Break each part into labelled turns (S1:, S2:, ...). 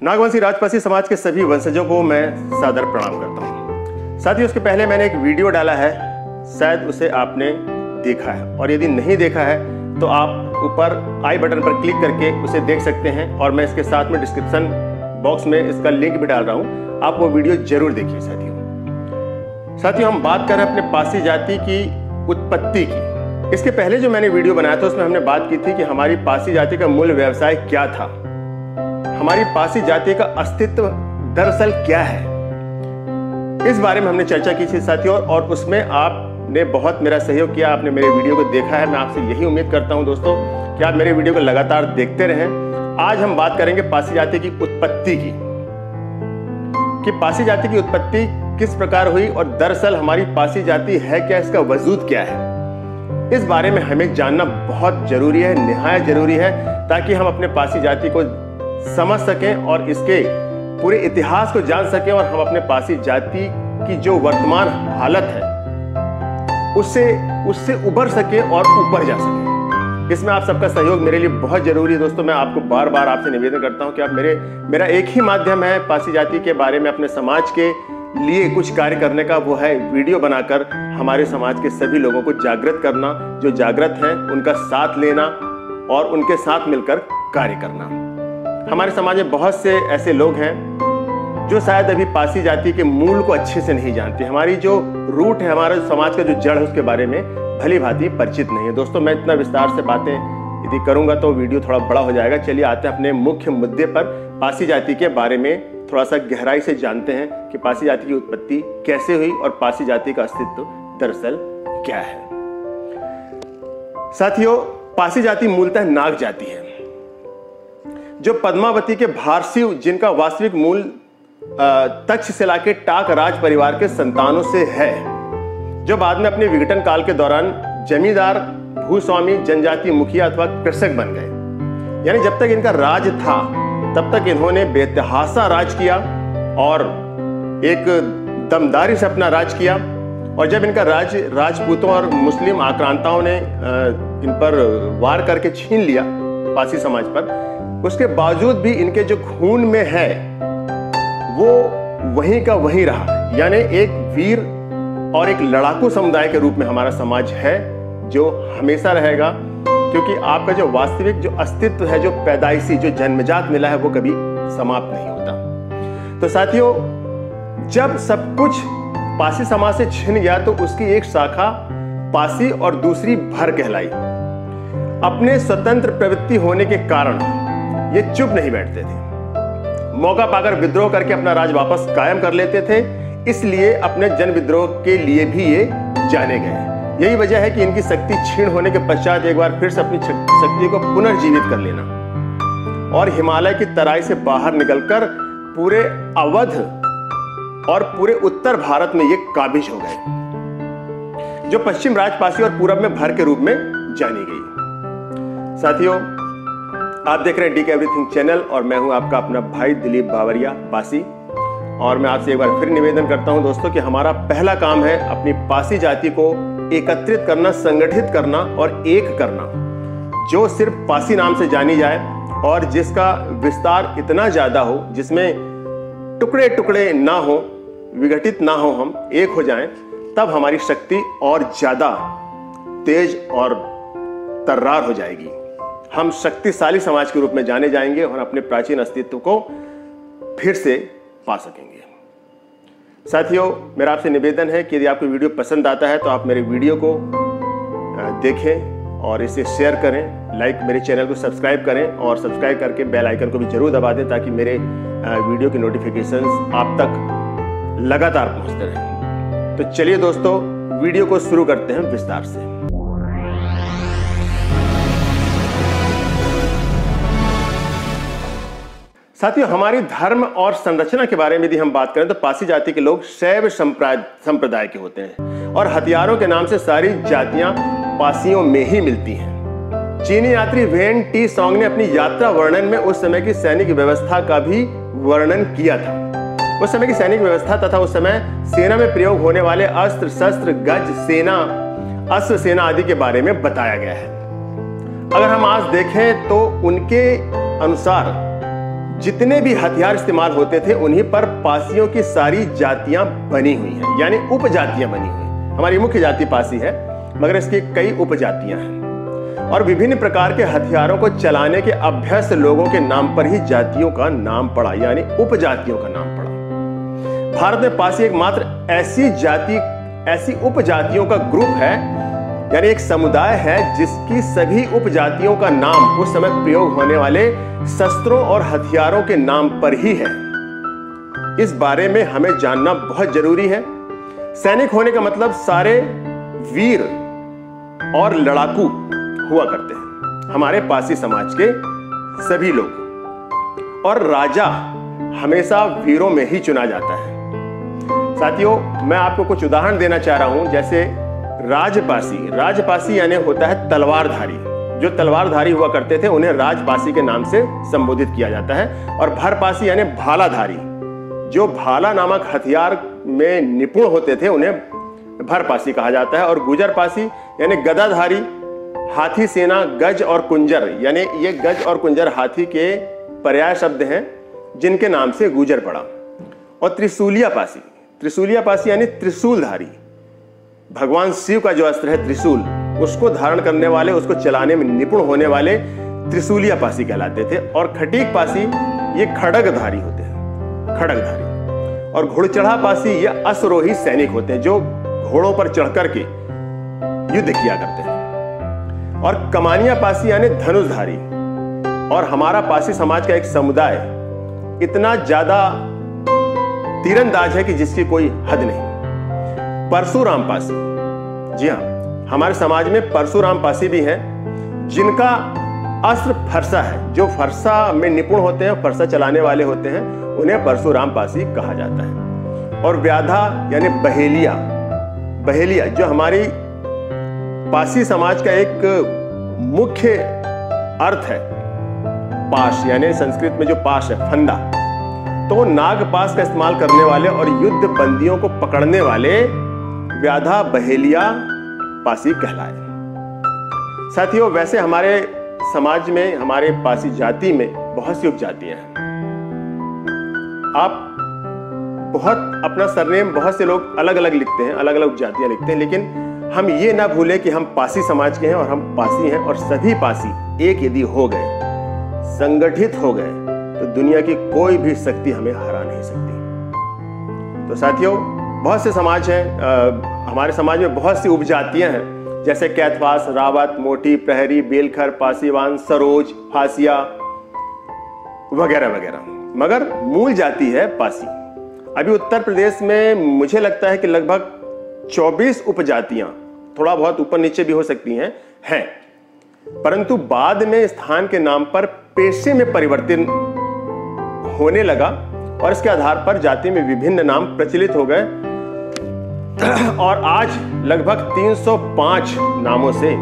S1: नागवंशी राजपासी समाज के सभी वंशजों को मैं सादर प्रणाम करता हूँ। साथियों, उसके पहले मैंने एक वीडियो डाला है, शायद उसे आपने देखा है, और यदि नहीं देखा है तो आप ऊपर आई बटन पर क्लिक करके उसे देख सकते हैं, और मैं इसके साथ में डिस्क्रिप्शन बॉक्स में इसका लिंक भी डाल रहा हूँ। आप वो वीडियो जरूर देखिए। साथियों, हम बात कर रहे हैं अपने पासी जाति की उत्पत्ति की। इसके पहले जो मैंने वीडियो बनाया था उसमें हमने बात की थी कि हमारी पासी जाति का मूल व्यवसाय क्या था, हमारी पासी जाति का अस्तित्व दरअसल क्या है, इस बारे में हमने चर्चा की थी साथियों। और उसमें आपने बहुत मेरा सहयोग किया, आपने मेरे वीडियो को देखा है। मैं आपसे यही उम्मीद करता हूं दोस्तों कि आप मेरे वीडियो को लगातार देखते रहें। आज हम बात करेंगे पासी जाति की उत्पत्ति की, कि पासी जाति की उत्पत्ति किस प्रकार हुई और दरअसल हमारी पासी जाति है क्या, इसका वजूद क्या है, इस बारे में हमें जानना बहुत जरूरी है, निहायत जरूरी है, ताकि हम अपने पासी जाति को समझ सकें और इसके पूरे इतिहास को जान सकें, और हम अपने पासी जाति की जो वर्तमान हालत है उससे उबर सके और ऊपर जा सके। इसमें आप सबका सहयोग मेरे लिए बहुत जरूरी है दोस्तों। मैं आपको बार बार आपसे निवेदन करता हूं कि आप मेरा एक ही माध्यम है पासी जाति के बारे में अपने समाज के लिए कुछ कार्य करने का, वो है वीडियो बनाकर हमारे समाज के सभी लोगों को जागृत करना, जो जागृत हैं उनका साथ लेना और उनके साथ मिलकर कार्य करना। हमारे समाज में बहुत से ऐसे लोग हैं जो शायद अभी पासी जाति के मूल को अच्छे से नहीं जानते, हमारी जो रूट है, हमारे समाज का जो जड़ है, उसके बारे में भली भांति परिचित नहीं है। दोस्तों, मैं इतना विस्तार से बातें यदि करूंगा तो वीडियो थोड़ा बड़ा हो जाएगा। चलिए आते हैं अपने मुख्य मुद्दे पर, पासी जाति के बारे में थोड़ा सा गहराई से जानते हैं कि पासी जाति की उत्पत्ति कैसे हुई और पासी जाति का अस्तित्व दरअसल क्या है। साथियों, पासी जाति मूलतः नाग जाति है, जो पद्मावती के भारशिव, जिनका वास्तविक मूल तक्षशिला के टाक राज परिवार के संतानों से है, जो बाद में अपने विघटन काल के दौरान जमींदार, भूस्वामी, जनजाति मुखिया अथवा कृषक बन गए। यानी जब तक इनका राज था तब तक इन्होंने बेतहासा राज किया और एक दमदारी से अपना राज किया। और जब इनका राज राजपूतों और मुस्लिम आक्रांताओं ने इन पर वार करके छीन लिया पासी समाज पर, उसके बावजूद भी इनके जो खून में है वो वहीं का वहीं रहा। यानी एक वीर और एक लड़ाकू समुदाय के रूप में हमारा समाज है, जो हमेशा रहेगा, क्योंकि आपका जो वास्तविक जो अस्तित्व है, जो पैदाइशी, जो जन्मजात मिला है, वो कभी समाप्त नहीं होता। तो साथियों, जब सब कुछ पासी समाज से छिन गया तो उसकी एक शाखा पासी और दूसरी भर कहलाई। अपने स्वतंत्र प्रवृत्ति होने के कारण ये चुप नहीं बैठते थे, मौका पाकर विद्रोह करके अपना राज वापस कायम कर लेते थे। इसलिए अपने जन विद्रोह के लिए भी ये जाने गए। यही वजह है कि इनकी शक्ति क्षीण होने के पश्चात एक बार फिर से अपनी शक्ति को पुनर्जीवित कर लेना और हिमालय की तराई से बाहर निकलकर पूरे अवध और पूरे उत्तर भारत में ये काबिज हो गए, जो पश्चिम राजपासी और पूरब में भर के रूप में जानी गई। साथियों, आप देख रहे हैं डीके एवरीथिंग चैनल और मैं हूं आपका अपना भाई दिलीप बावरिया पासी। और मैं आपसे एक बार फिर निवेदन करता हूं दोस्तों कि हमारा पहला काम है अपनी पासी जाति को एकत्रित करना, संगठित करना और एक करना, जो सिर्फ पासी नाम से जानी जाए और जिसका विस्तार इतना ज्यादा हो, जिसमें टुकड़े टुकड़े ना हो, विघटित ना हो, हम एक हो जाएं, तब हमारी शक्ति और ज्यादा तेज और तर्रार हो जाएगी। हम शक्तिशाली समाज के रूप में जाने जाएंगे और अपने प्राचीन अस्तित्व को फिर से पा सकेंगे। साथियों, मेरा आपसे निवेदन है कि यदि आपको वीडियो पसंद आता है तो आप मेरे वीडियो को देखें और इसे शेयर करें, मेरे चैनल को सब्सक्राइब करें और सब्सक्राइब करके बेल आइकन को भी जरूर दबा दें, ताकि मेरे वीडियो की नोटिफिकेशंस आप तक लगातार पहुंचते रहें। तो चलिए दोस्तों, वीडियो को शुरू करते हैं विस्तार से। साथियों, हमारी धर्म और संरचना के बारे में यदि हम बात करें तो पासी जाति के लोग शैव संप्रदाय के होते हैं और हथियारों के नाम से सारी जातियां पासियों में ही मिलती हैं। चीनी यात्री वेन टी सॉन्ग ने अपनी यात्रा वर्णन में उस समय की सैनिक व्यवस्था का भी वर्णन किया था। उस समय की सैनिक व्यवस्था तथा उस समय सेना में प्रयोग होने वाले अस्त्र शस्त्र, गज सेना, अश्व सेना आदि के बारे में बताया गया है। अगर हम आज देखें तो उनके अनुसार जितने भी हथियार इस्तेमाल होते थे उन्हीं पर पासियों की सारी जातियां बनी हुई हैं, यानी उपजातियां बनी हुई हैं। हमारी मुख्य जाति पासी है, मगर इसकी कई उपजातियां हैं और विभिन्न प्रकार के हथियारों को चलाने के अभ्यस्त लोगों के नाम पर ही जातियों का नाम पड़ा, यानी उपजातियों का नाम पड़ा। भारत में पासी एकमात्र ऐसी उपजातियों का ग्रुप है, यानी एक समुदाय है जिसकी सभी उपजातियों का नाम उस समय प्रयोग होने वाले शस्त्रों और हथियारों के नाम पर ही है। इस बारे में हमें जानना बहुत जरूरी है। सैनिक होने का मतलब सारे वीर और लड़ाकू हुआ करते हैं, हमारे पासी समाज के सभी लोग, और राजा हमेशा वीरों में ही चुना जाता है। साथियों, मैं आपको कुछ उदाहरण देना चाह रहा हूं, जैसे राजपासी यानी होता है तलवारधारी। जो तलवारधारी हुआ करते थे उन्हें राजपासी के नाम से संबोधित किया जाता है। और भरपासी यानी भालाधारी, जो भाला नामक हथियार में निपुण होते थे उन्हें भरपासी कहा जाता है। और गुजरपासी यानी गदाधारी, हाथी सेना, गज और कुंजर, यानी ये गज और कुंजर हाथी के पर्याय शब्द हैं जिनके नाम से गुजर पड़ा। और त्रिशूलिया पासी यानी त्रिशूलधारी, भगवान शिव का जो अस्त्र है त्रिशूल, उसको धारण करने वाले, उसको चलाने में निपुण होने वाले त्रिशूलिया पासी कहलाते थे। और खटीक पासी ये खड़गधारी होते हैं, खड़गधारी। और घुड़चढ़ा पासी ये अश्वरोही सैनिक होते हैं जो घोड़ों पर चढ़ करके युद्ध किया करते हैं। और कमानिया पासी यानी धनुषधारी। और हमारा पासी समाज का एक समुदाय इतना ज्यादा तीरंदाज है कि जिसकी कोई हद नहीं। परशुराम पासी, जी हां, हमारे समाज में परशुराम पासी भी हैं जिनका अस्त्र फरसा है। जो फरसा में निपुण होते हैं, फरसा चलाने वाले होते हैं, उन्हें परशुराम पासी कहा जाता है। और व्याधा यानी बहेलिया जो हमारी पासी समाज का एक मुख्य अर्थ है। पाश यानी संस्कृत में जो पाश है, फंदा, तो नागपाश का इस्तेमाल करने वाले और युद्ध बंदियों को पकड़ने वाले व्याधा बहेलिया पासी कहलाए। साथियों, वैसे हमारे समाज में, हमारे पासी जाति में बहुत सी उपजातियां हैं। आप बहुत अपना सरनेम बहुत से लोग अलग अलग लिखते हैं, अलग अलग उपजातियां लिखते हैं, लेकिन हम ये ना भूलें कि हम पासी समाज के हैं और हम पासी हैं। और सभी पासी एक यदि हो गए, संगठित हो गए, तो दुनिया की कोई भी शक्ति हमें हरा नहीं सकती। तो साथियों, बहुत से समाज हैं, हमारे समाज में बहुत सी उपजातियां हैं, जैसे कैथवास, रावत, मोटी, प्रहरी, बेलखर, पासीवान, सरोज, फासिया वगैरह वगैरह, मगर मूल जाति है पासी। अभी उत्तर प्रदेश में मुझे लगता है कि लगभग 24 उपजातियां, थोड़ा बहुत ऊपर नीचे भी हो सकती हैं, परंतु बाद में स्थान के नाम पर पेशे में परिवर्तन होने लगा और इसके आधार पर जाति में विभिन्न नाम प्रचलित हो गए। और आज लगभग 305 नामों से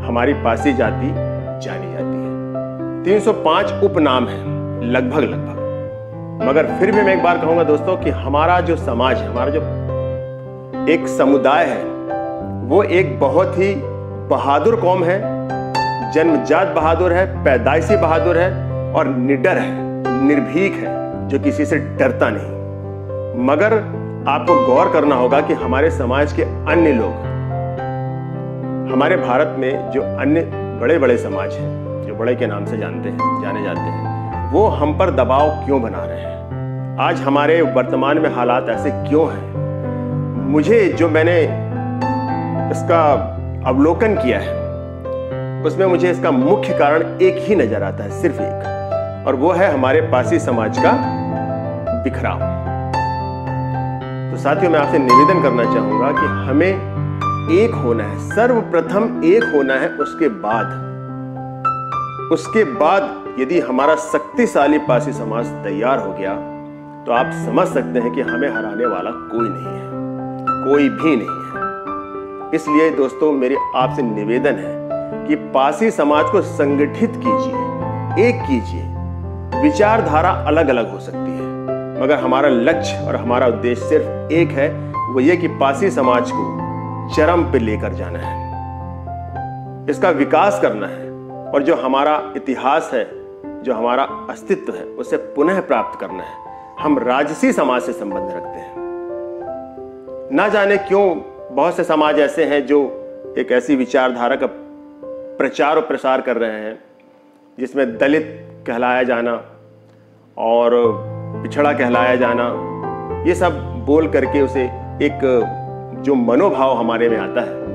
S1: हमारी पासी जाति जानी जाती है। 305 उपनाम हैं लगभग। मगर फिर भी मैं एक बार कहूंगा दोस्तों कि हमारा जो समाज है, हमारा जो एक समुदाय है, वो एक बहुत ही बहादुर कौम है, जन्मजात बहादुर है, पैदाइशी बहादुर है और निडर है, निर्भीक है, जो किसी से डरता नहीं। मगर आपको गौर करना होगा कि हमारे समाज के अन्य लोग, हमारे भारत में जो अन्य बड़े बड़े समाज हैं, जो बड़े के नाम से जाने जाते हैं, वो हम पर दबाव क्यों बना रहे हैं? आज हमारे वर्तमान में हालात ऐसे क्यों हैं? मुझे जो मैंने इसका अवलोकन किया है, उसमें मुझे इसका मुख्य कारण एक ही नजर आता है, सिर्फ एक, और वो है हमारे पासी समाज का बिखराव। तो साथियों, मैं आपसे निवेदन करना चाहूंगा कि हमें एक होना है, सर्वप्रथम एक होना है। उसके बाद यदि हमारा शक्तिशाली पासी समाज तैयार हो गया तो आप समझ सकते हैं कि हमें हराने वाला कोई नहीं है, कोई भी नहीं है। इसलिए दोस्तों, मेरी आपसे निवेदन है कि पासी समाज को संगठित कीजिए, एक कीजिए। विचारधारा अलग अलग हो सकती है, मगर हमारा लक्ष्य और हमारा उद्देश्य सिर्फ एक है, वो ये कि पासी समाज को चरम पे लेकर जाना है, इसका विकास करना है। और जो हमारा इतिहास है, जो हमारा अस्तित्व है उसे पुनः प्राप्त करना है, हम राजसी समाज से संबंध रखते हैं। ना जाने क्यों बहुत से समाज ऐसे हैं जो एक ऐसी विचारधारा का प्रचार और प्रसार कर रहे हैं जिसमें दलित कहलाया जाना और पिछड़ा कहलाया जाना, ये सब बोल करके उसे एक जो मनोभाव हमारे में आता है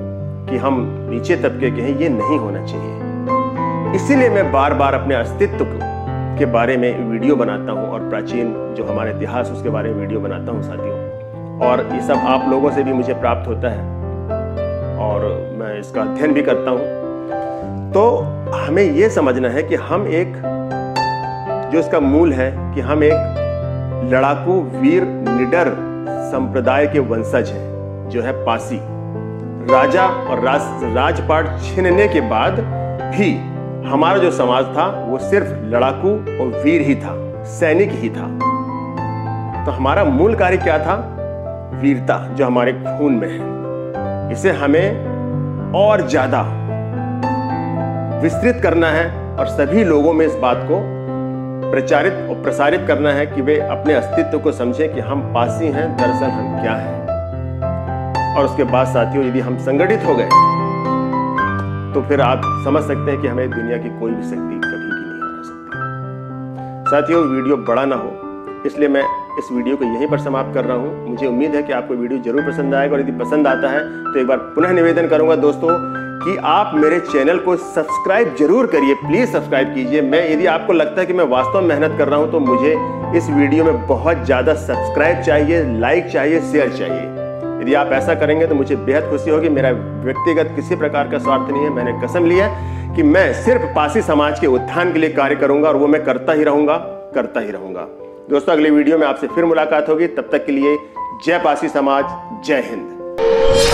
S1: कि हम नीचे तबके के हैं, ये नहीं होना चाहिए। इसीलिए मैं बार बार अपने अस्तित्व के बारे में वीडियो बनाता हूं और प्राचीन जो हमारे इतिहास उसके बारे में वीडियो बनाता हूं साथियों, और ये सब आप लोगों से भी मुझे प्राप्त होता है और मैं इसका अध्ययन भी करता हूं। तो हमें ये समझना है कि हम एक जो इसका मूल है कि हम एक लड़ाकू वीर निडर संप्रदाय के वंशज हैं, जो है पासी। राजा और राजपाट छीनने के बाद भी हमारा जो समाज था वो सिर्फ लड़ाकू और वीर ही था, सैनिक ही था। तो हमारा मूल कार्य क्या था? वीरता, जो हमारे खून में है। इसे हमें और ज्यादा विस्तृत करना है और सभी लोगों में इस बात को प्रचारित और प्रसारित करना है कि वे अपने अस्तित्व को समझें कि हम पासी हैं, दरअसल हम क्या हैं। और उसके बाद साथियों, यदि हम संगठित हो गए तो फिर आप समझ सकते हैं कि हमें दुनिया की कोई भी शक्ति कभी भी नहीं हरा सकती। साथियों, वीडियो बड़ा ना हो इसलिए मैं इस वीडियो को यहीं पर समाप्त कर रहा हूं। मुझे उम्मीद है कि आपको वीडियो जरूर पसंद आएगा और यदि पसंद आता है तो एक बार पुनः निवेदन करूंगा दोस्तों कि आप मेरे चैनल को सब्सक्राइब जरूर करिए, प्लीज सब्सक्राइब कीजिए। मैं यदि आपको लगता है कि मैं वास्तव में मेहनत कर रहा हूं तो मुझे इस वीडियो में बहुत ज्यादा सब्सक्राइब चाहिए, लाइक चाहिए, शेयर चाहिए। यदि आप ऐसा करेंगे तो मुझे बेहद खुशी होगी। मेरा व्यक्तिगत किसी प्रकार का स्वार्थ नहीं है। मैंने कसम लिया कि मैं सिर्फ पासी समाज के उत्थान के लिए कार्य करूंगा और वो मैं करता ही रहूंगा। दोस्तों, अगले वीडियो में आपसे फिर मुलाकात होगी। तब तक के लिए जय पासी समाज, जय हिंद।